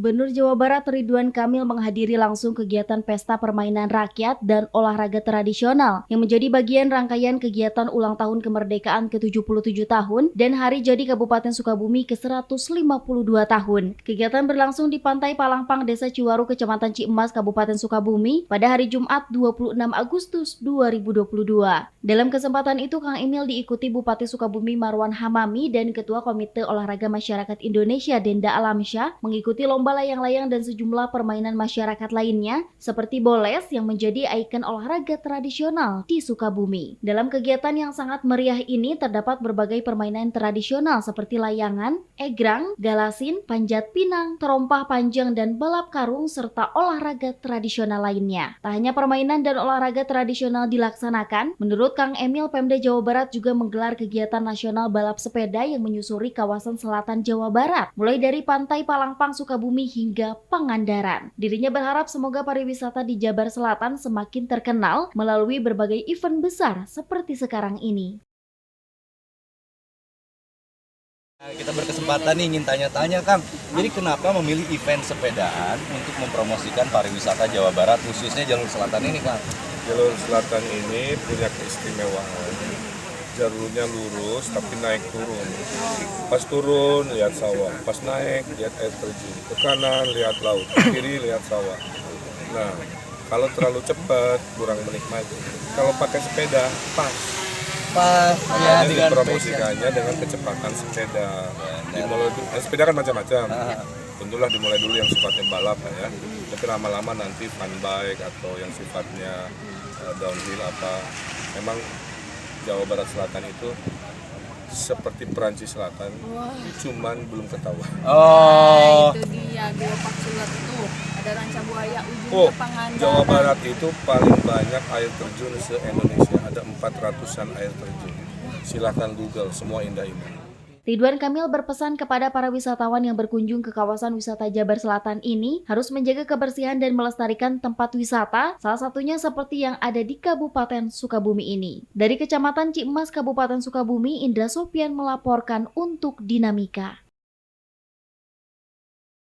Gubernur Jawa Barat Ridwan Kamil menghadiri langsung kegiatan Pesta Permainan Rakyat dan Olahraga Tradisional yang menjadi bagian rangkaian kegiatan ulang tahun kemerdekaan ke-77 tahun dan Hari Jadi Kabupaten Sukabumi ke-152 tahun. Kegiatan berlangsung di Pantai Palangpang, Desa Ciwaru, Kecamatan Ciemas, Kabupaten Sukabumi pada hari Jumat 26 Agustus 2022. Dalam kesempatan itu, Kang Emil diikuti Bupati Sukabumi Marwan Hamami dan Ketua Komite Olahraga Masyarakat Indonesia Denda Alamsyah mengikuti lomba layang-layang dan sejumlah permainan masyarakat lainnya seperti boles yang menjadi ikon olahraga tradisional di Sukabumi. Dalam kegiatan yang sangat meriah ini terdapat berbagai permainan tradisional seperti layangan, egrang, galasin, panjat pinang, terompah panjang dan balap karung serta olahraga tradisional lainnya. Tak hanya permainan dan olahraga tradisional dilaksanakan, menurut Kang Emil, Pemda Jawa Barat juga menggelar kegiatan nasional balap sepeda yang menyusuri kawasan selatan Jawa Barat, mulai dari Pantai Palangpang, Sukabumi hingga Pangandaran. Dirinya berharap semoga pariwisata di Jabar Selatan semakin terkenal melalui berbagai event besar seperti sekarang ini. Kita berkesempatan nih ingin tanya-tanya, Kang. Jadi kenapa memilih event sepedaan untuk mempromosikan pariwisata Jawa Barat, khususnya jalur selatan ini, Kang? Jalur selatan ini punya keistimewaan. Jalurnya lurus tapi naik turun. Pas turun lihat sawah, pas naik lihat air terjun. Ke kanan lihat laut, ke kiri lihat sawah. Nah, kalau terlalu cepat kurang menikmati. Kalau pakai sepeda pas. Ya, Makanya dipromosikannya dengan kecepatan sepeda. Sepeda kan macam-macam. Tentulah dimulai dulu yang sifatnya balap ya. Tapi lama-lama nanti fun bike atau yang sifatnya downhill apa. Memang Jawa Barat Selatan itu seperti Perancis Selatan, cuman belum ketahuan. Nah, itu dia Geopark Sulat tuh, ada Ranca Buaya, ujungnya Pangandaran. Jawa Barat itu paling banyak air terjun se-Indonesia, ada 400-an air terjun. Silahkan Google, semua indah-indah. Ridwan Kamil berpesan kepada para wisatawan yang berkunjung ke kawasan wisata Jabar Selatan ini harus menjaga kebersihan dan melestarikan tempat wisata, salah satunya seperti yang ada di Kabupaten Sukabumi ini. Dari Kecamatan Ciemas, Kabupaten Sukabumi, Indra Sopian melaporkan untuk Dinamika.